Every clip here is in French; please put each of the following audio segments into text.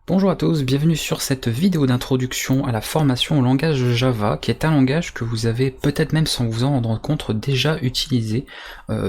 Bonjour à tous, bienvenue sur cette vidéo d'introduction à la formation au langage Java, qui est un langage que vous avez peut-être même sans vous en rendre compte déjà utilisé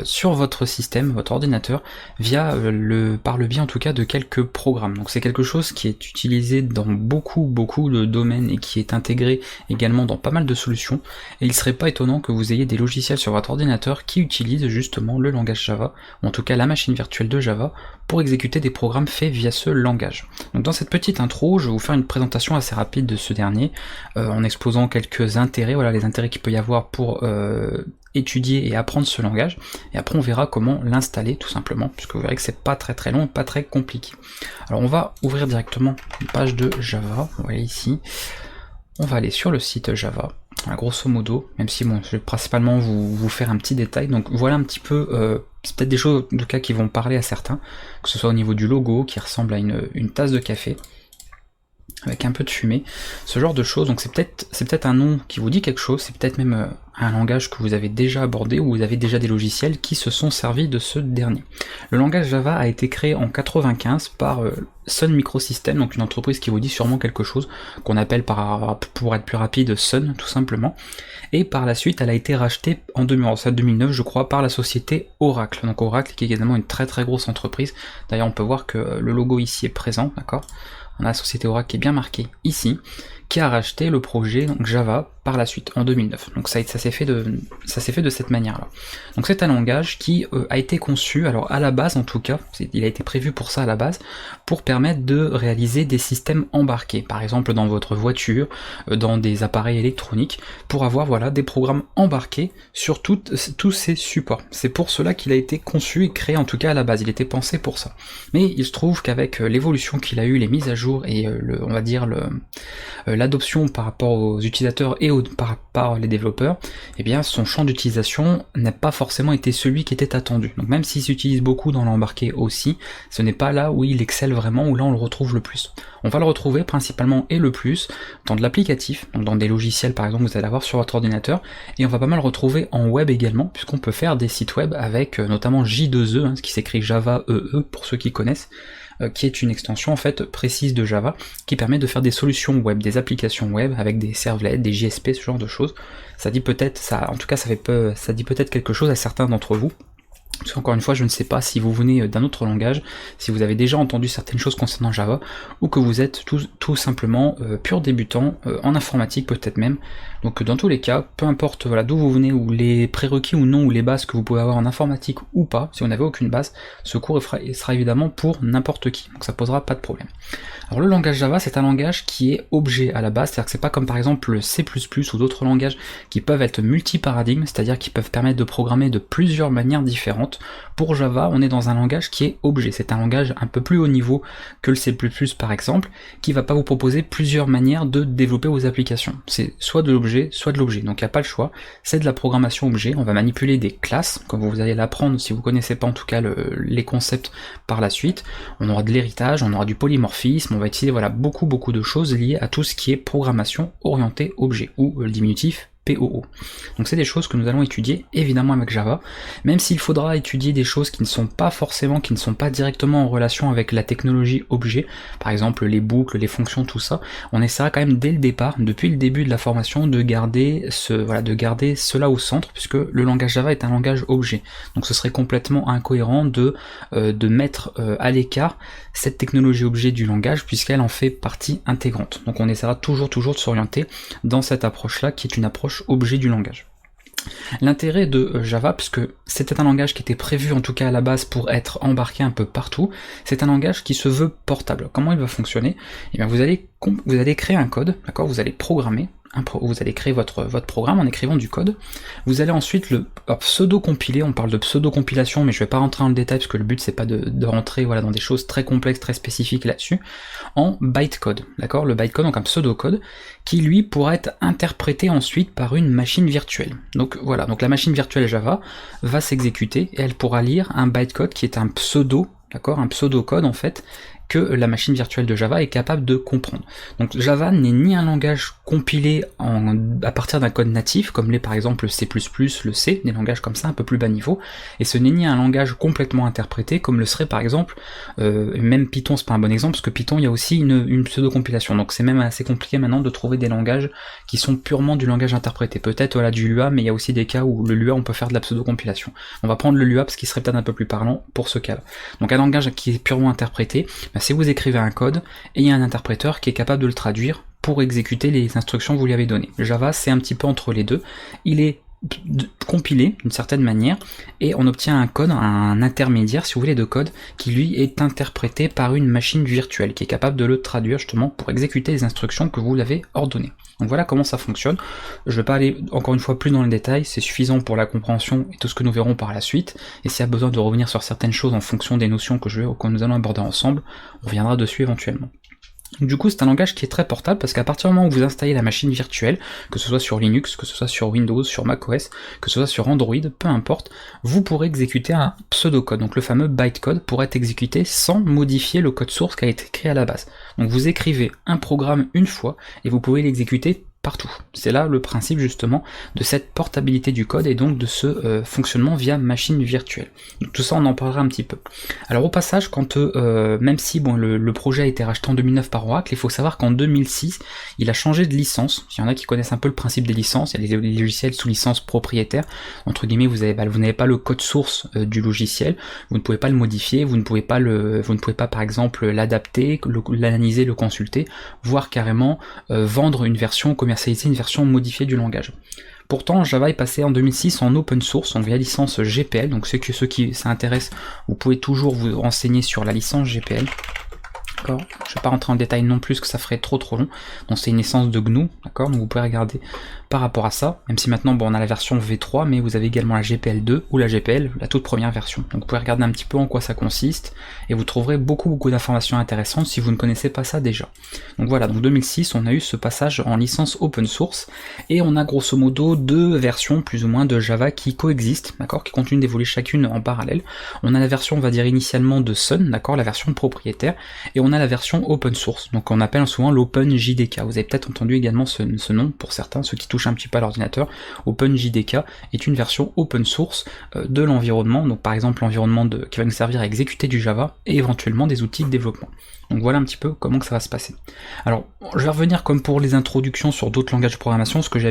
sur votre système, votre ordinateur, par le biais en tout cas de quelques programmes. Donc c'est quelque chose qui est utilisé dans beaucoup de domaines et qui est intégré également dans pas mal de solutions, et il serait pas étonnant que vous ayez des logiciels sur votre ordinateur qui utilisent justement le langage Java, ou en tout cas la machine virtuelle de Java, pour exécuter des programmes faits via ce langage. Donc dans cette petite intro, je vais vous faire une présentation assez rapide de ce dernier, en exposant quelques intérêts, voilà les intérêts qu'il peut y avoir pour étudier et apprendre ce langage, et après on verra comment l'installer tout simplement, puisque vous verrez que c'est pas très long, pas très compliqué. Alors on va ouvrir directement une page de Java, vous voyez ici, on va aller sur le site Java, voilà, grosso modo, même si bon, je vais principalement vous faire un petit détail, donc voilà un petit peu, c'est peut-être des choses en tout cas qui vont parler à certains, que ce soit au niveau du logo, qui ressemble à une tasse de café, avec un peu de fumée, ce genre de choses. Donc c'est peut-être un nom qui vous dit quelque chose, c'est peut-être même un langage que vous avez déjà abordé, ou vous avez déjà des logiciels qui se sont servis de ce dernier. Le langage Java a été créé en 95 par Sun Microsystems, donc une entreprise qui vous dit sûrement quelque chose, qu'on appelle pour être plus rapide Sun tout simplement, et par la suite elle a été rachetée en 2009 je crois par la société Oracle, donc Oracle qui est également une très grosse entreprise. D'ailleurs on peut voir que le logo ici est présent, d'accord. On a la société Oracle qui est bien marquée ici, qui a racheté le projet donc Java par la suite, en 2009. Donc ça s'est fait de cette manière-là. Donc c'est un langage qui a été conçu, alors à la base en tout cas, il a été prévu pour ça à la base, pour permettre de réaliser des systèmes embarqués, par exemple dans votre voiture, dans des appareils électroniques, pour avoir voilà des programmes embarqués sur tous ces supports. C'est pour cela qu'il a été conçu et créé en tout cas à la base, il était pensé pour ça. Mais il se trouve qu'avec l'évolution qu'il a eu, les mises à jour et on va dire l'adoption par rapport aux utilisateurs et par les développeurs, eh bien son champ d'utilisation n'a pas forcément été celui qui était attendu. Donc même s'il s'utilise beaucoup dans l'embarqué aussi, ce n'est pas là où il excelle vraiment, où là on le retrouve le plus. On va le retrouver principalement et le plus dans de l'applicatif, donc dans des logiciels par exemple que vous allez avoir sur votre ordinateur, et on va pas mal le retrouver en web également, puisqu'on peut faire des sites web avec notamment J2E, ce qui s'écrit Java EE pour ceux qui connaissent, qui est une extension en fait précise de Java, qui permet de faire des solutions web, des applications web avec des servlets, des JSP, ce genre de choses. Ça dit peut-être, ça dit peut-être quelque chose à certains d'entre vous. Parce qu'encore une fois, je ne sais pas si vous venez d'un autre langage, si vous avez déjà entendu certaines choses concernant Java, ou que vous êtes tout simplement pur débutant, en informatique peut-être même. Donc dans tous les cas, peu importe voilà, d'où vous venez, ou les prérequis ou non, ou les bases que vous pouvez avoir en informatique ou pas, si vous n'avez aucune base, ce cours sera évidemment pour n'importe qui, donc ça posera pas de problème. Alors le langage Java, c'est un langage qui est objet à la base, c'est-à-dire que c'est pas comme par exemple le C++ ou d'autres langages qui peuvent être multi-paradigmes, c'est-à-dire qui peuvent permettre de programmer de plusieurs manières différentes. Pour Java, on est dans un langage qui est objet, c'est un langage un peu plus haut niveau que le C++ par exemple, qui va pas vous proposer plusieurs manières de développer vos applications. C'est soit de l'objet, soit de l'objet, donc il n'y a pas le choix, c'est de la programmation objet, on va manipuler des classes, comme vous allez l'apprendre si vous connaissez pas en tout cas les concepts par la suite, on aura de l'héritage, on aura du polymorphisme, on va utiliser voilà beaucoup de choses liées à tout ce qui est programmation orientée objet, ou le diminutif POO. Donc c'est des choses que nous allons étudier évidemment avec Java, même s'il faudra étudier des choses qui ne sont pas directement en relation avec la technologie objet, par exemple les boucles, les fonctions, tout ça, on essaiera quand même dès le départ, depuis le début de la formation, de garder cela au centre, puisque le langage Java est un langage objet. Donc ce serait complètement incohérent de mettre à l'écart cette technologie objet du langage, puisqu'elle en fait partie intégrante. Donc on essaiera toujours de s'orienter dans cette approche-là, qui est une approche objet du langage. L'intérêt de Java, puisque c'était un langage qui était prévu en tout cas à la base pour être embarqué un peu partout, c'est un langage qui se veut portable. Comment il va fonctionner? Eh bien vous allez créer un code, d'accord, vous allez programmer, vous allez créer votre programme en écrivant du code, vous allez ensuite le pseudo-compiler, on parle de pseudo-compilation mais je vais pas rentrer dans le détail parce que le but c'est pas de rentrer voilà, dans des choses très complexes, très spécifiques là-dessus, en bytecode, d'accord, le bytecode donc un pseudo-code qui lui pourra être interprété ensuite par une machine virtuelle. Donc voilà, donc la machine virtuelle Java va s'exécuter et elle pourra lire un bytecode qui est un pseudo, d'accord, un pseudo-code en fait, que la machine virtuelle de Java est capable de comprendre. Donc Java n'est ni un langage compilé à partir d'un code natif, comme l'est par exemple le C++, le C, des langages comme ça un peu plus bas niveau, et ce n'est ni un langage complètement interprété, comme le serait par exemple, même Python c'est pas un bon exemple, parce que Python il y a aussi une pseudo-compilation, donc c'est même assez compliqué maintenant de trouver des langages qui sont purement du langage interprété. Peut-être voilà du Lua, mais il y a aussi des cas où le Lua on peut faire de la pseudo-compilation. On va prendre le Lua parce qu'il serait peut-être un peu plus parlant pour ce cas-là. Donc un langage qui est purement interprété, si vous écrivez un code, et il y a un interpréteur qui est capable de le traduire pour exécuter les instructions que vous lui avez données. Java c'est un petit peu entre les deux, il est compilé d'une certaine manière et on obtient un code, un intermédiaire si vous voulez de code qui lui est interprété par une machine virtuelle qui est capable de le traduire justement pour exécuter les instructions que vous l'avez ordonnées. Donc voilà comment ça fonctionne. Je ne vais pas aller encore une fois plus dans le détail, c'est suffisant pour la compréhension et tout ce que nous verrons par la suite, et s'il y a besoin de revenir sur certaines choses en fonction des notions que nous allons aborder ensemble, on reviendra dessus éventuellement. Du coup c'est un langage qui est très portable parce qu'à partir du moment où vous installez la machine virtuelle, que ce soit sur Linux, que ce soit sur Windows, sur macOS, que ce soit sur Android, peu importe, vous pourrez exécuter un pseudocode, donc le fameux bytecode pourrait être exécuté sans modifier le code source qui a été créé à la base. Donc vous écrivez un programme une fois et vous pouvez l'exécuter partout. C'est là le principe justement de cette portabilité du code et donc de ce fonctionnement via machine virtuelle. Donc, tout ça on en parlera un petit peu. Alors au passage, quand même si bon le projet a été racheté en 2009 par Oracle, il faut savoir qu'en 2006 il a changé de licence. Il y en a qui connaissent un peu le principe des licences, il y a des logiciels sous licence propriétaire, entre guillemets vous n'avez pas le code source du logiciel, vous ne pouvez pas le modifier, vous ne pouvez pas par exemple l'adapter, l'analyser, le consulter, voire carrément vendre une version commercialisée, une version modifiée du langage. Pourtant, Java est passé en 2006 en open source, en via licence GPL, donc ceux qui ça intéresse, vous pouvez toujours vous renseigner sur la licence GPL. D'accord, je ne vais pas rentrer en détail non plus, que ça ferait trop long. Donc c'est une licence de GNU, d'accord, donc vous pouvez regarder par rapport à ça, même si maintenant bon on a la version V3, mais vous avez également la GPL2 ou la GPL, la toute première version. Donc vous pouvez regarder un petit peu en quoi ça consiste, et vous trouverez beaucoup d'informations intéressantes si vous ne connaissez pas ça déjà. Donc voilà, donc 2006 on a eu ce passage en licence open source, et on a grosso modo deux versions plus ou moins de Java qui coexistent, d'accord, qui continuent d'évoluer chacune en parallèle. On a la version on va dire initialement de Sun, d'accord, la version propriétaire, et on a la version open source, donc on appelle souvent l'OpenJDK. Vous avez peut-être entendu également ce nom pour certains, ceux qui touchent un petit peu à l'ordinateur. OpenJDK est une version open source de l'environnement, donc par exemple l'environnement qui va nous servir à exécuter du Java et éventuellement des outils de développement. Donc voilà un petit peu comment que ça va se passer. Alors je vais revenir comme pour les introductions sur d'autres langages de programmation, ce que je fais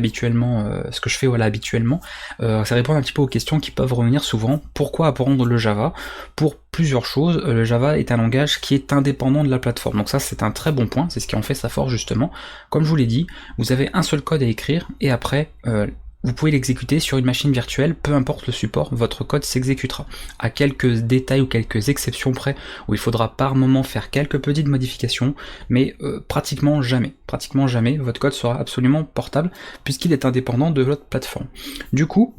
habituellement, ça répond un petit peu aux questions qui peuvent revenir souvent. Pourquoi apprendre le Java? Pour plusieurs choses. Le Java est un langage qui est indépendant de la plateforme, donc ça c'est un très bon point, c'est ce qui en fait sa force justement. Comme je vous l'ai dit, vous avez un seul code à écrire et après vous pouvez l'exécuter sur une machine virtuelle, peu importe le support, votre code s'exécutera. À quelques détails ou quelques exceptions près, où il faudra par moment faire quelques petites modifications, mais pratiquement jamais, votre code sera absolument portable, puisqu'il est indépendant de votre plateforme. Du coup,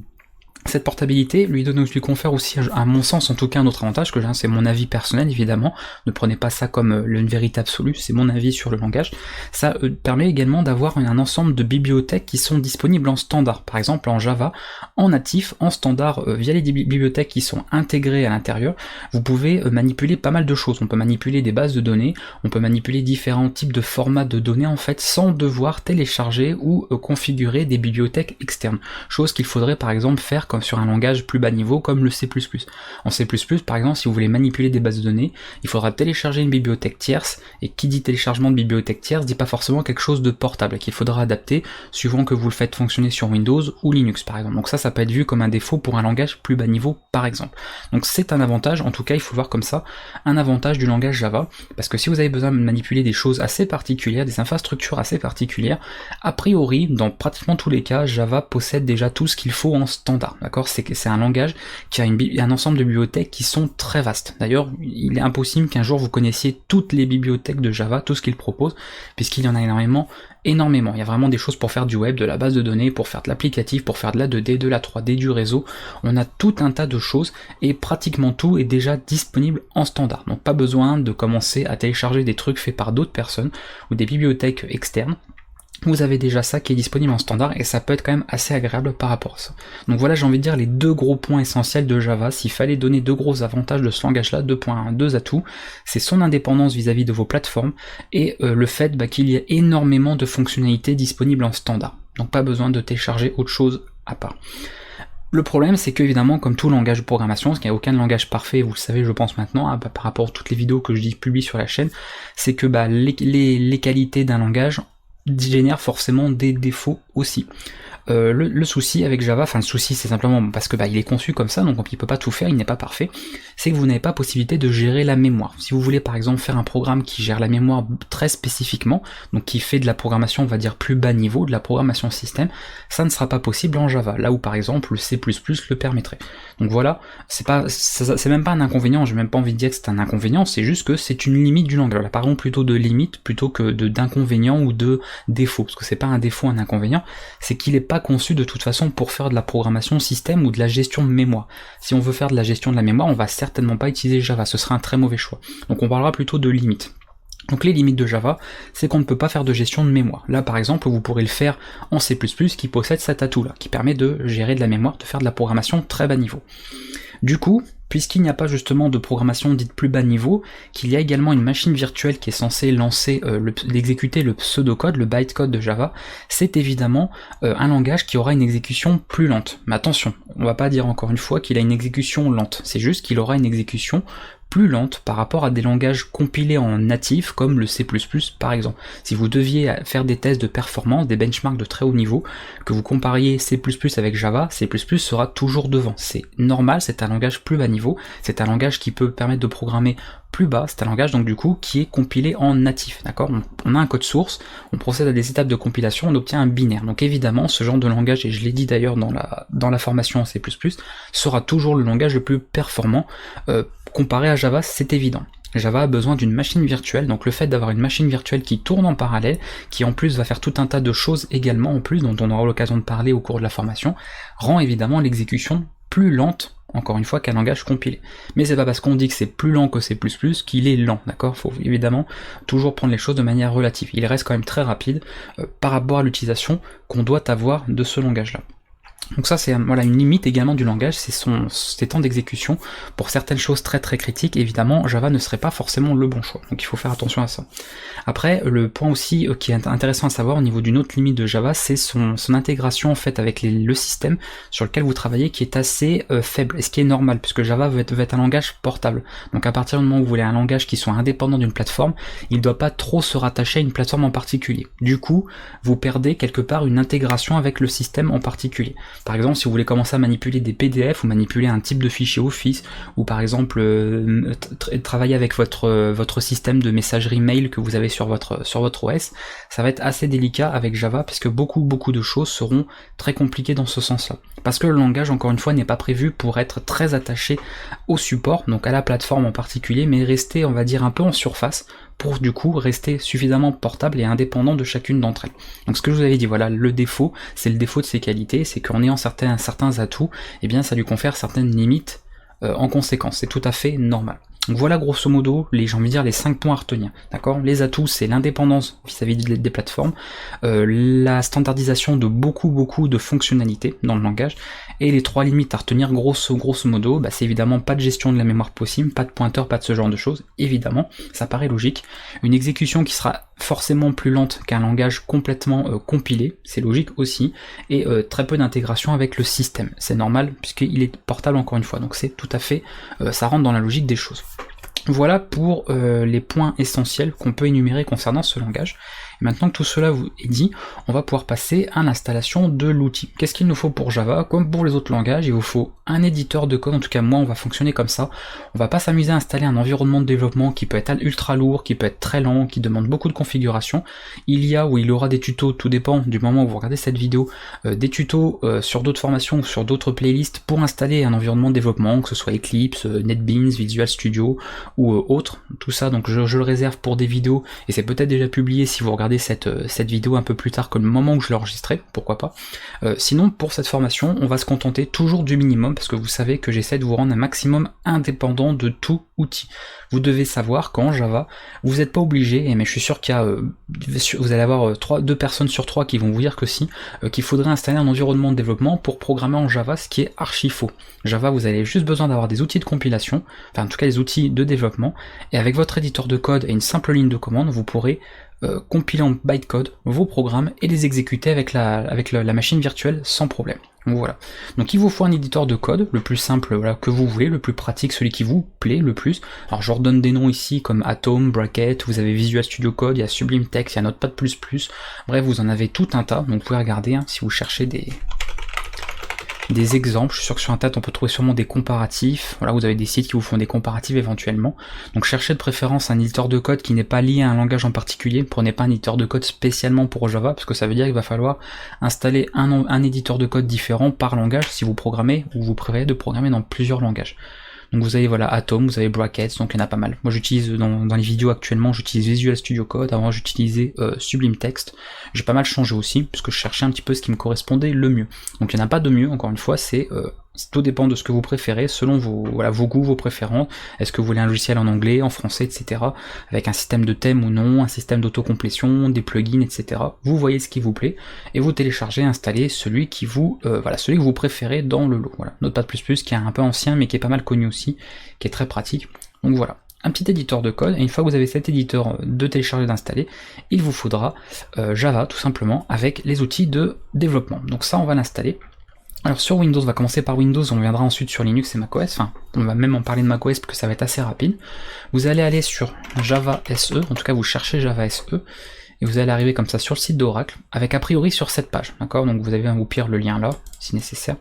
cette portabilité lui confère aussi, à mon sens en tout cas, un autre avantage, que c'est mon avis personnel évidemment, ne prenez pas ça comme une vérité absolue, c'est mon avis sur le langage. Ça permet également d'avoir un ensemble de bibliothèques qui sont disponibles en standard, par exemple en Java, en natif, en standard, via les bibliothèques qui sont intégrées à l'intérieur, vous pouvez manipuler pas mal de choses. On peut manipuler des bases de données, on peut manipuler différents types de formats de données en fait, sans devoir télécharger ou configurer des bibliothèques externes, chose qu'il faudrait par exemple faire comme sur un langage plus bas niveau comme le C++. En C++, par exemple, si vous voulez manipuler des bases de données, il faudra télécharger une bibliothèque tierce, et qui dit téléchargement de bibliothèque tierce dit pas forcément quelque chose de portable, qu'il faudra adapter suivant que vous le faites fonctionner sur Windows ou Linux par exemple. Donc ça peut être vu comme un défaut pour un langage plus bas niveau par exemple. Donc c'est un avantage, en tout cas il faut voir comme ça, un avantage du langage Java, parce que si vous avez besoin de manipuler des choses assez particulières, des infrastructures assez particulières, a priori, dans pratiquement tous les cas, Java possède déjà tout ce qu'il faut en standard. D'accord, c'est un langage qui a un ensemble de bibliothèques qui sont très vastes. D'ailleurs, il est impossible qu'un jour vous connaissiez toutes les bibliothèques de Java, tout ce qu'il propose, puisqu'il y en a énormément. Il y a vraiment des choses pour faire du web, de la base de données, pour faire de l'applicatif, pour faire de la 2D, de la 3D, du réseau. On a tout un tas de choses et pratiquement tout est déjà disponible en standard. Donc pas besoin de commencer à télécharger des trucs faits par d'autres personnes ou des bibliothèques externes. vous avez déjà ça qui est disponible en standard et ça peut être quand même assez agréable par rapport à ça. Donc voilà, j'ai envie de dire les deux gros points essentiels de Java. S'il fallait donner deux gros avantages de ce langage-là, deux atouts, c'est son indépendance vis-à-vis de vos plateformes et le fait qu'il y ait énormément de fonctionnalités disponibles en standard. Donc pas besoin de télécharger autre chose à part. Le problème, c'est qu'évidemment, comme tout langage de programmation, parce qu'il n'y a aucun langage parfait, vous le savez, je pense maintenant, par rapport à toutes les vidéos que je publie sur la chaîne, c'est que les qualités d'un langage génère forcément des défauts aussi. Le souci avec Java, enfin le souci c'est simplement parce que il est conçu comme ça, donc il peut pas tout faire, il n'est pas parfait, c'est que vous n'avez pas possibilité de gérer la mémoire. Si vous voulez par exemple faire un programme qui gère la mémoire très spécifiquement, donc qui fait de la programmation on va dire plus bas niveau, de la programmation système, ça ne sera pas possible en Java, là où par exemple le C++ le permettrait. Donc voilà, c'est même pas un inconvénient, j'ai même pas envie de dire que c'est un inconvénient, c'est juste que c'est une limite du langage. Là, parlons plutôt de limite plutôt que d'inconvénient ou de défaut, parce que c'est pas un défaut, un inconvénient, c'est qu'il est pas conçu de toute façon pour faire de la programmation système ou de la gestion de mémoire. Si on veut faire de la gestion de la mémoire, on va certainement pas utiliser Java, ce serait un très mauvais choix. Donc on parlera plutôt de limites. Donc les limites de Java, c'est qu'on ne peut pas faire de gestion de mémoire. Là par exemple, vous pourrez le faire en C++ qui possède cet atout-là, qui permet de gérer de la mémoire, de faire de la programmation très bas niveau. Du coup, puisqu'il n'y a pas justement de programmation dite plus bas niveau, qu'il y a également une machine virtuelle qui est censée lancer, exécuter le pseudocode, le bytecode de Java, c'est évidemment un langage qui aura une exécution plus lente. Mais attention, on va pas dire encore une fois qu'il a une exécution lente, c'est juste qu'il aura une exécution plus lente par rapport à des langages compilés en natif comme le C++ par exemple. Si vous deviez faire des tests de performance, des benchmarks de très haut niveau, que vous compariez C++ avec Java, C++ sera toujours devant. C'est normal, c'est un langage plus bas niveau, c'est un langage qui peut permettre de programmer plus bas, c'est un langage donc du coup qui est compilé en natif, d'accord? On a un code source, on procède à des étapes de compilation, on obtient un binaire. Donc évidemment, ce genre de langage, et je l'ai dit d'ailleurs dans la formation en C++, sera toujours le langage le plus performant comparé à Java, c'est évident. Java a besoin d'une machine virtuelle, donc le fait d'avoir une machine virtuelle qui tourne en parallèle, qui en plus va faire tout un tas de choses également en plus, dont on aura l'occasion de parler au cours de la formation, rend évidemment l'exécution plus lente, encore une fois, qu'un langage compilé. Mais c'est pas parce qu'on dit que c'est plus lent que C++ qu'il est lent, d'accord? Faut évidemment toujours prendre les choses de manière relative. Il reste quand même très rapide par rapport à l'utilisation qu'on doit avoir de ce langage-là. Donc ça c'est voilà une limite également du langage, c'est ses temps d'exécution. Pour certaines choses très très critiques, évidemment Java ne serait pas forcément le bon choix, donc il faut faire attention à ça. Après le point aussi qui est intéressant à savoir au niveau d'une autre limite de Java, c'est son intégration en fait avec le système sur lequel vous travaillez qui est assez faible, et ce qui est normal puisque Java veut être un langage portable. Donc à partir du moment où vous voulez un langage qui soit indépendant d'une plateforme, il ne doit pas trop se rattacher à une plateforme en particulier. Du coup, vous perdez quelque part une intégration avec le système en particulier. Par exemple, si vous voulez commencer à manipuler des PDF ou manipuler un type de fichier Office, ou par exemple travailler avec votre système de messagerie mail que vous avez sur votre OS, ça va être assez délicat avec Java parce que beaucoup de choses seront très compliquées dans ce sens-là. Parce que le langage, encore une fois, n'est pas prévu pour être très attaché au support, donc à la plateforme en particulier, mais rester, on va dire, un peu en surface, pour du coup rester suffisamment portable et indépendant de chacune d'entre elles. Donc ce que je vous avais dit, voilà, le défaut, c'est le défaut de ses qualités, c'est qu'en ayant certains atouts, eh bien ça lui confère certaines limites en conséquence, c'est tout à fait normal. Donc voilà grosso modo j'ai envie de dire les 5 points à retenir, d'accord? Les atouts, c'est l'indépendance vis-à-vis des plateformes, la standardisation de beaucoup de fonctionnalités dans le langage, et les 3 limites à retenir grosso modo, c'est évidemment pas de gestion de la mémoire possible, pas de pointeur, pas de ce genre de choses, évidemment, ça paraît logique, une exécution qui sera forcément plus lente qu'un langage complètement compilé, c'est logique aussi, et très peu d'intégration avec le système, c'est normal puisqu'il est portable encore une fois, donc c'est tout à fait, ça rentre dans la logique des choses. Voilà pour les points essentiels qu'on peut énumérer concernant ce langage. Et maintenant que tout cela vous est dit, on va pouvoir passer à l'installation de l'outil. Qu'est-ce qu'il nous faut pour Java? Comme pour les autres langages, il vous faut un éditeur de code, en tout cas moi on va fonctionner comme ça. On va pas s'amuser à installer un environnement de développement qui peut être ultra lourd, qui peut être très lent, qui demande beaucoup de configuration. Il y aura des tutos, tout dépend du moment où vous regardez cette vidéo, des tutos sur d'autres formations ou sur d'autres playlists pour installer un environnement de développement, que ce soit Eclipse, NetBeans, Visual Studio ou autre. Tout ça donc je le réserve pour des vidéos et c'est peut-être déjà publié si vous regardez regarder cette vidéo un peu plus tard que le moment où je l'ai enregistrée, pourquoi pas. Sinon, pour cette formation, on va se contenter toujours du minimum, parce que vous savez que j'essaie de vous rendre un maximum indépendant de tout outil. Vous devez savoir qu'en Java, vous n'êtes pas obligé, mais je suis sûr qu'il y a, vous allez avoir 2 personnes sur 3 qui vont vous dire que si, qu'il faudrait installer un environnement de développement pour programmer en Java, ce qui est archi faux. Java, vous avez juste besoin d'avoir des outils de compilation, enfin en tout cas des outils de développement, et avec votre éditeur de code et une simple ligne de commande, vous pourrez compiler en bytecode vos programmes et les exécuter avec la machine virtuelle sans problème. Donc voilà. Donc il vous faut un éditeur de code, le plus simple voilà, que vous voulez, le plus pratique, celui qui vous plaît le plus. Alors je redonne des noms ici comme Atom, Bracket, vous avez Visual Studio Code, il y a Sublime Text, il y a Notepad++, bref vous en avez tout un tas, donc vous pouvez regarder hein, si vous cherchez des exemples. Je suis sûr que sur Internet on peut trouver sûrement des comparatifs, voilà, vous avez des sites qui vous font des comparatifs éventuellement, donc cherchez de préférence un éditeur de code qui n'est pas lié à un langage en particulier, prenez pas un éditeur de code spécialement pour Java, parce que ça veut dire qu'il va falloir installer un éditeur de code différent par langage si vous programmez, ou vous prévoyez de programmer dans plusieurs langages. Donc vous avez voilà Atom, vous avez Brackets, donc il y en a pas mal. Moi j'utilise dans les vidéos actuellement, j'utilise Visual Studio Code, avant j'utilisais Sublime Text. J'ai pas mal changé aussi, puisque je cherchais un petit peu ce qui me correspondait le mieux. Donc il n'y en a pas de mieux, encore une fois, c'est tout dépend de ce que vous préférez, selon vos goûts, vos préférences. Est-ce que vous voulez un logiciel en anglais, en français, etc. avec un système de thème ou non, un système d'autocomplétion, des plugins, etc. Vous voyez ce qui vous plaît, et vous téléchargez, installez celui qui vous, celui que vous préférez dans le lot. Voilà. Notepad++, qui est un peu ancien, mais qui est pas mal connu aussi, qui est très pratique. Donc voilà. Un petit éditeur de code, et une fois que vous avez cet éditeur de télécharger d'installer, il vous faudra Java tout simplement avec les outils de développement. Donc ça on va l'installer. Alors sur Windows, on va commencer par Windows, on viendra ensuite sur Linux et macOS, enfin on va même en parler de macOS parce que ça va être assez rapide. Vous allez aller sur Java SE, en tout cas vous cherchez Java SE, et vous allez arriver comme ça sur le site d'Oracle, avec a priori sur cette page, d'accord? Donc vous avez au pire le lien là, si nécessaire.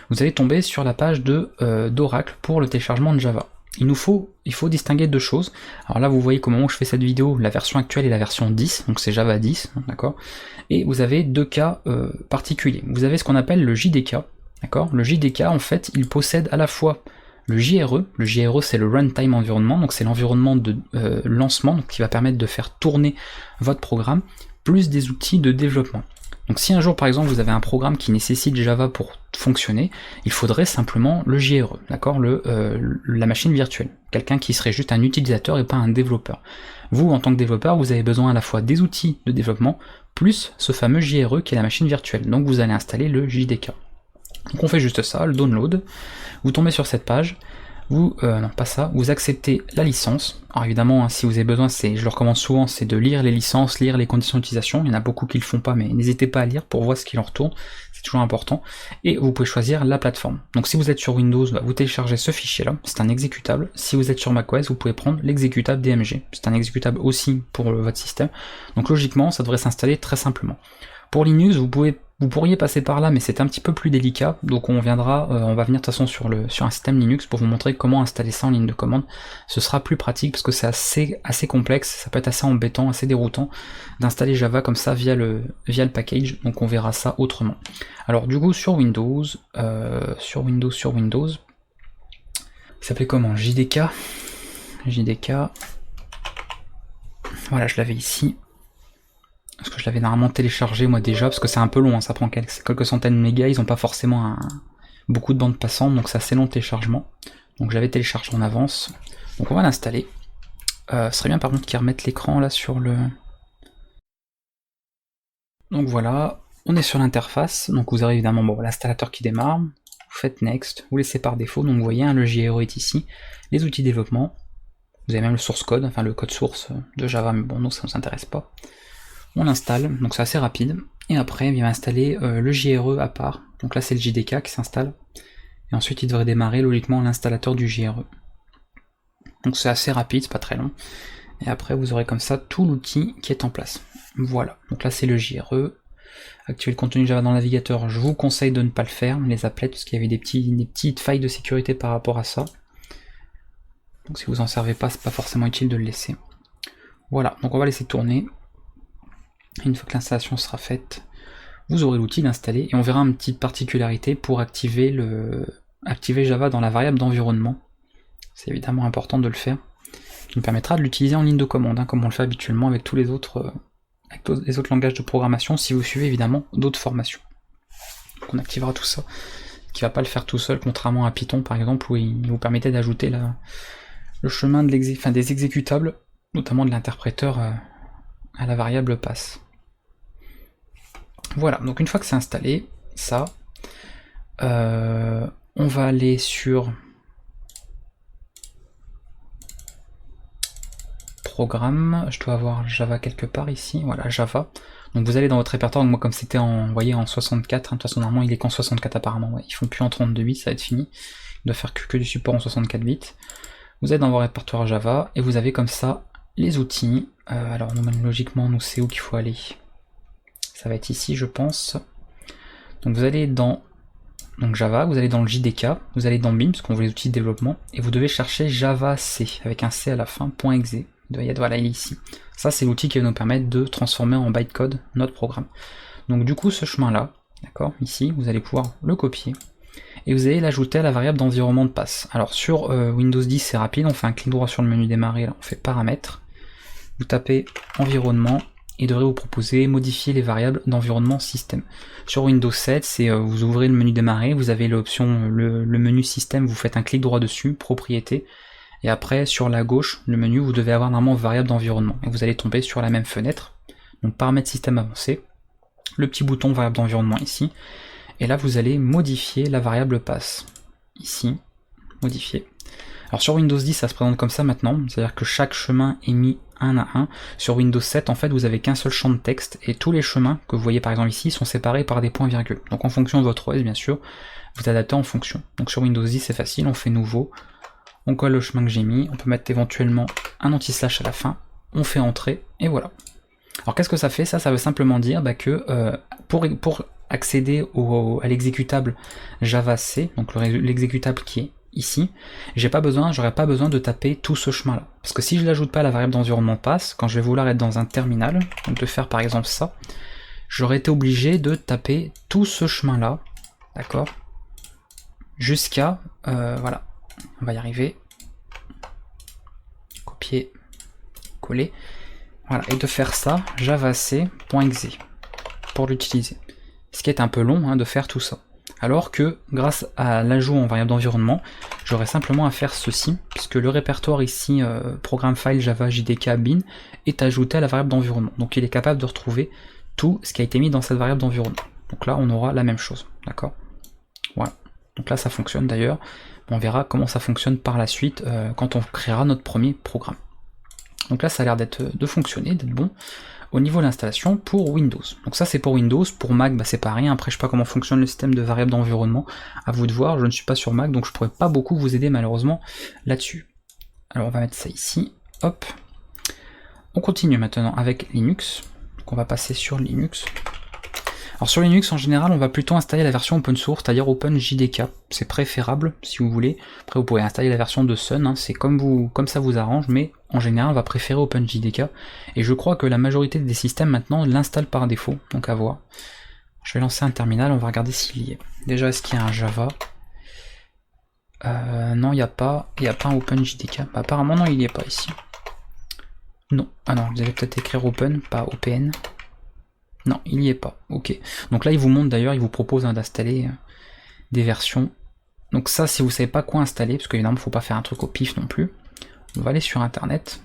Vous allez tomber sur la page d'Oracle pour le téléchargement de Java. Il faut distinguer 2 choses. Alors là vous voyez qu'au moment où je fais cette vidéo, la version actuelle est la version 10, donc c'est Java 10, d'accord. Et vous avez 2 cas particuliers. Vous avez ce qu'on appelle le JDK, d'accord. Le JDK en fait il possède à la fois le JRE c'est le Runtime Environment, donc c'est l'environnement de lancement, donc qui va permettre de faire tourner votre programme, plus des outils de développement. Donc si un jour par exemple vous avez un programme qui nécessite Java pour fonctionner, il faudrait simplement le JRE, d'accord, la machine virtuelle, quelqu'un qui serait juste un utilisateur et pas un développeur. Vous en tant que développeur, vous avez besoin à la fois des outils de développement, plus ce fameux JRE qui est la machine virtuelle, donc vous allez installer le JDK. Donc on fait juste ça, le download, vous tombez sur cette page, vous, non pas ça, vous acceptez la licence. Alors évidemment, hein, si vous avez besoin, je le recommande souvent, c'est de lire les licences, lire les conditions d'utilisation. Il y en a beaucoup qui le font pas, mais n'hésitez pas à lire pour voir ce qu'il en retourne, c'est toujours important. Et vous pouvez choisir la plateforme. Donc si vous êtes sur Windows, vous téléchargez ce fichier-là, c'est un exécutable. Si vous êtes sur macOS, vous pouvez prendre l'exécutable DMG. C'est un exécutable aussi pour votre système. Donc logiquement, ça devrait s'installer très simplement. Pour Linux, vous pourriez passer par là, mais c'est un petit peu plus délicat, donc on va venir de toute façon sur un système Linux pour vous montrer comment installer ça en ligne de commande. Ce sera plus pratique parce que c'est assez complexe, ça peut être assez embêtant, assez déroutant d'installer Java comme ça via le package, donc on verra ça autrement. Alors du coup sur Windows, il s'appelait comment? JDK, voilà, je l'avais ici. Parce que je l'avais normalement téléchargé moi déjà, parce que c'est un peu long, hein, ça prend quelques centaines de mégas, ils n'ont pas forcément beaucoup de bandes passantes, donc c'est assez long de téléchargement. Donc j'avais téléchargé en avance. Donc on va l'installer. Ce serait bien par contre qu'ils remettent l'écran là sur le... Donc voilà, on est sur l'interface, donc vous avez évidemment l'installateur qui démarre, vous faites Next, vous laissez par défaut, donc vous voyez, hein, le JRE est ici, les outils de développement, vous avez même le source code, enfin le code source de Java, mais bon, nous ça ne nous intéresse pas. On l'installe, donc c'est assez rapide, et après il va installer le JRE à part, donc là c'est le JDK qui s'installe, et ensuite il devrait démarrer logiquement l'installateur du JRE. Donc c'est assez rapide, c'est pas très long, et après vous aurez comme ça tout l'outil qui est en place. Voilà, donc là c'est le JRE, activer le contenu Java dans le navigateur, je vous conseille de ne pas le faire, les applets, parce qu'il y avait des petites failles de sécurité par rapport à ça, donc si vous en servez pas, c'est pas forcément utile de le laisser. Voilà, donc on va laisser tourner. Une fois que l'installation sera faite, vous aurez l'outil d'installer et on verra une petite particularité pour activer Java dans la variable d'environnement. C'est évidemment important de le faire, qui nous permettra de l'utiliser en ligne de commande, hein, comme on le fait habituellement avec tous les autres avec les autres langages de programmation si vous suivez évidemment d'autres formations. Donc on activera tout ça, qui va pas le faire tout seul, contrairement à Python par exemple, où il vous permettait d'ajouter le chemin de des exécutables, notamment de l'interpréteur à la variable pass. Voilà, donc une fois que c'est installé, ça, on va aller sur programme, je dois avoir Java quelque part ici, voilà Java. Donc vous allez dans votre répertoire, donc moi comme c'était en, voyez, en 64, hein, de toute façon normalement il est qu'en 64 apparemment, ouais, ils font plus en 32 bits, ça va être fini, il doit faire que du support en 64 bits. Vous êtes dans vos répertoires Java, et vous avez comme ça les outils, alors logiquement nous c'est où qu'il faut aller, ça va être ici je pense. Donc vous allez dans Java, vous allez dans le JDK, vous allez dans BIM, parce qu'on veut les outils de développement, et vous devez chercher Java C, avec un C à la fin, .exe. Voilà, il est ici. Ça, c'est l'outil qui va nous permettre de transformer en bytecode notre programme. Donc du coup, ce chemin-là, d'accord, ici, vous allez pouvoir le copier, et vous allez l'ajouter à la variable d'environnement de passe. Alors sur Windows 10, c'est rapide, on fait un clic droit sur le menu démarrer, là, on fait paramètres, vous tapez environnement, et devrait vous proposer modifier les variables d'environnement système. Sur Windows 7, c'est vous ouvrez le menu démarrer, vous avez l'option le menu système, vous faites un clic droit dessus, propriété, et après sur la gauche, le menu, vous devez avoir normalement variable d'environnement, et vous allez tomber sur la même fenêtre, donc paramètres système avancé, le petit bouton variable d'environnement ici, et là vous allez modifier la variable passe, ici, modifier. Alors sur Windows 10 ça se présente comme ça maintenant, c'est-à-dire que chaque chemin est mis un à un. Sur Windows 7 en fait vous avez qu'un seul champ de texte et tous les chemins que vous voyez par exemple ici sont séparés par des points virgules. Donc en fonction de votre OS bien sûr, vous adaptez en fonction. Donc sur Windows 10 c'est facile, on fait nouveau, on colle le chemin que j'ai mis, on peut mettre éventuellement un anti-slash à la fin, on fait entrer et voilà. Alors qu'est-ce que ça fait? Ça veut simplement dire que pour accéder à l'exécutable Java C, donc l'exécutable qui est ici, j'aurais pas besoin de taper tout ce chemin-là. Parce que si je l'ajoute pas à la variable d'environnement passe, quand je vais vouloir être dans un terminal, donc de faire par exemple ça, j'aurais été obligé de taper tout ce chemin-là, d'accord, jusqu'à, voilà, on va y arriver, copier, coller, voilà, et de faire ça, javac.exe, pour l'utiliser. Ce qui est un peu long de faire tout ça. Alors que grâce à l'ajout en variable d'environnement, j'aurais simplement à faire ceci, puisque le répertoire ici, programme file java jdk bin, est ajouté à la variable d'environnement. Donc il est capable de retrouver tout ce qui a été mis dans cette variable d'environnement. Donc là on aura la même chose, d'accord? Voilà. Donc là ça fonctionne d'ailleurs, on verra comment ça fonctionne par la suite quand on créera notre premier programme. Donc là ça a l'air de fonctionner, d'être bon. Au niveau de l'installation pour Windows. Donc ça c'est pour Windows, pour Mac c'est pas rien, après je sais pas comment fonctionne le système de variables d'environnement, à vous de voir, je ne suis pas sur Mac donc je pourrais pas beaucoup vous aider malheureusement là-dessus. Alors on va mettre ça ici, hop. On continue maintenant avec Linux, donc on va passer sur Linux. Alors sur Linux en général on va plutôt installer la version open source, c'est-à-dire OpenJDK, c'est préférable si vous voulez. Après vous pouvez installer la version de Sun, c'est comme ça vous arrange, mais en général on va préférer OpenJDK, et je crois que la majorité des systèmes maintenant l'installent par défaut, donc à voir. Je vais lancer un terminal, on va regarder s'il y est. Déjà est-ce qu'il y a un Java? Non il n'y a pas un OpenJDK, apparemment non il n'y est pas ici. Non, ah non, vous allez peut-être écrire Open, pas OPN. Non, il n'y est pas, ok. Donc là il vous montre d'ailleurs, il vous propose d'installer des versions. Donc ça si vous savez pas quoi installer, parce qu'évidemment il ne faut pas faire un truc au pif non plus, on va aller sur internet,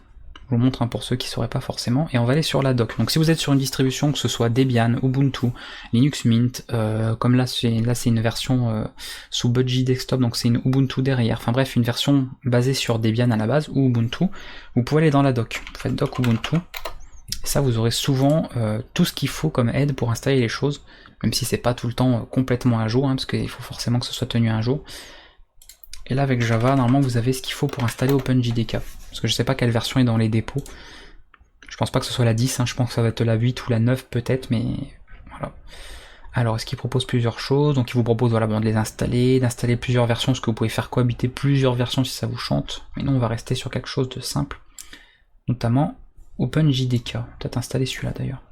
je vous montre pour ceux qui ne sauraient pas forcément, et on va aller sur la doc. Donc si vous êtes sur une distribution, que ce soit Debian, Ubuntu, Linux Mint, comme là c'est une version sous Budgie Desktop, donc c'est une Ubuntu derrière, enfin bref une version basée sur Debian à la base, ou Ubuntu, vous pouvez aller dans la doc, vous faites doc Ubuntu, et ça vous aurez souvent tout ce qu'il faut comme aide pour installer les choses, même si c'est pas tout le temps complètement à jour, parce qu'il faut forcément que ce soit tenu à jour. Et là avec Java, normalement vous avez ce qu'il faut pour installer OpenJDK, parce que je sais pas quelle version est dans les dépôts. Je pense pas que ce soit la 10, je pense que ça va être la 8 ou la 9 peut-être, mais voilà. Alors est-ce qu'il propose plusieurs choses? Donc il vous propose voilà, de les installer, d'installer plusieurs versions, parce que vous pouvez faire cohabiter plusieurs versions si ça vous chante, mais non on va rester sur quelque chose de simple, notamment OpenJDK, peut-être installer celui-là d'ailleurs.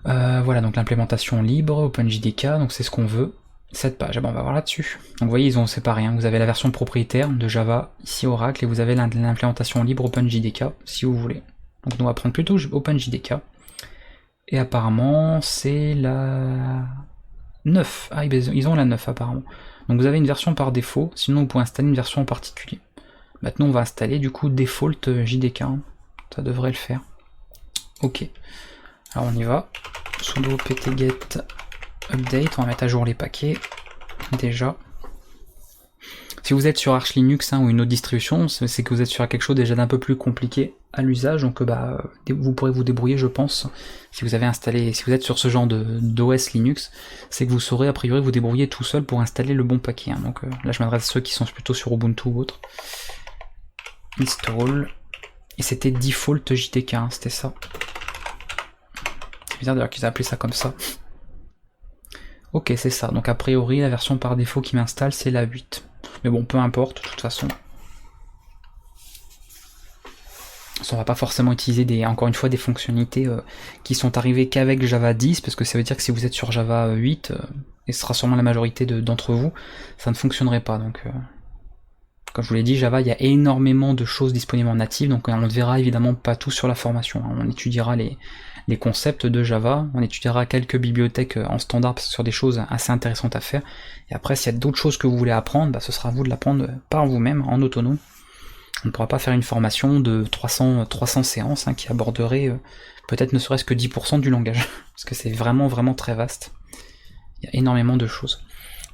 Voilà, donc l'implémentation libre, OpenJDK, donc c'est ce qu'on veut. Cette page, on va voir là-dessus. Donc vous voyez, ils ont séparé, vous avez la version propriétaire de Java, ici Oracle, et vous avez l'implémentation libre OpenJDK, si vous voulez. Donc on va prendre plutôt OpenJDK. Et apparemment c'est la 9. Ah, ils ont la 9 apparemment. Donc vous avez une version par défaut, sinon vous pouvez installer une version en particulier. Maintenant on va installer du coup default JDK. Ça devrait le faire. Ok. Alors on y va. Sudo pt-get update, on va mettre à jour les paquets. Déjà. Si vous êtes sur Arch Linux ou une autre distribution, c'est que vous êtes sur quelque chose déjà d'un peu plus compliqué à l'usage, donc vous pourrez vous débrouiller, je pense, si vous avez installé, si vous êtes sur ce genre d'OS Linux, c'est que vous saurez a priori vous débrouiller tout seul pour installer le bon paquet. Donc là je m'adresse à ceux qui sont plutôt sur Ubuntu ou autre. Install, et c'était default JDK, c'était ça. C'est bizarre d'ailleurs qu'ils aient appelé ça comme ça. Ok, c'est ça, donc a priori la version par défaut qui m'installe c'est la 8. Mais bon, peu importe, de toute façon. On va pas forcément utiliser encore une fois des fonctionnalités qui sont arrivées qu'avec Java 10, parce que ça veut dire que si vous êtes sur Java 8, et ce sera sûrement la majorité d'entre vous, ça ne fonctionnerait pas. Donc, comme je vous l'ai dit, Java, il y a énormément de choses disponibles en native, donc on ne verra évidemment pas tout sur la formation. On étudiera les concepts de Java, on étudiera quelques bibliothèques en standard parce que sur des choses assez intéressantes à faire, et après s'il y a d'autres choses que vous voulez apprendre, ce sera à vous de l'apprendre par vous-même, en autonome. On ne pourra pas faire une formation de 300 séances qui aborderait peut-être ne serait-ce que 10% du langage, parce que c'est vraiment très vaste. Il y a énormément de choses.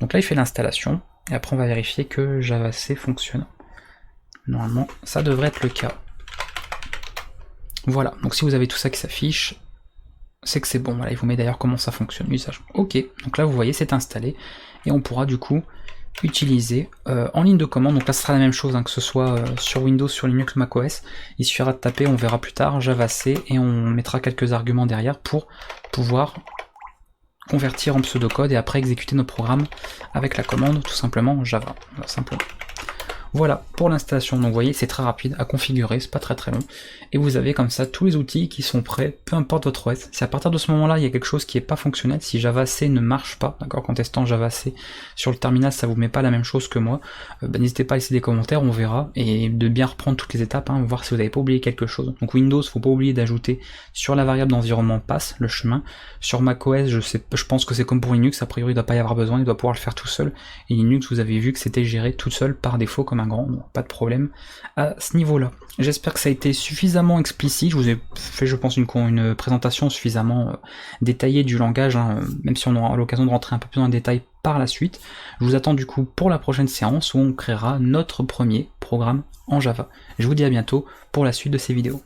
Donc là il fait l'installation, et après on va vérifier que JavaC fonctionne. Normalement ça devrait être le cas. Voilà, donc si vous avez tout ça qui s'affiche, c'est que c'est bon. Voilà, il vous met d'ailleurs comment ça fonctionne, l'usage. Ok, donc là vous voyez c'est installé, et on pourra du coup utiliser en ligne de commande. Donc là ce sera la même chose, que ce soit sur Windows, sur Linux, macOS. Il suffira de taper, on verra plus tard, JavaC, et on mettra quelques arguments derrière pour pouvoir convertir en pseudocode et après exécuter nos programmes avec la commande tout simplement Java. Simplement. Voilà pour l'installation, donc vous voyez c'est très rapide à configurer, c'est pas très long, et vous avez comme ça tous les outils qui sont prêts, peu importe votre OS. Si à partir de ce moment là il y a quelque chose qui est pas fonctionnel, si JavaC ne marche pas, d'accord, qu'en testant JavaC sur le terminal ça vous met pas la même chose que moi, n'hésitez pas à laisser des commentaires, on verra, et de bien reprendre toutes les étapes, voir si vous n'avez pas oublié quelque chose. Donc Windows, faut pas oublier d'ajouter sur la variable d'environnement pass le chemin. Sur macOS, je pense que c'est comme pour Linux, a priori il ne doit pas y avoir besoin, il doit pouvoir le faire tout seul, et Linux vous avez vu que c'était géré tout seul par défaut comme un grand, donc pas de problème à ce niveau-là. J'espère que ça a été suffisamment explicite, je vous ai fait je pense une présentation suffisamment détaillée du langage, même si on aura l'occasion de rentrer un peu plus dans le détail par la suite. Je vous attends du coup pour la prochaine séance où on créera notre premier programme en Java. Je vous dis à bientôt pour la suite de ces vidéos.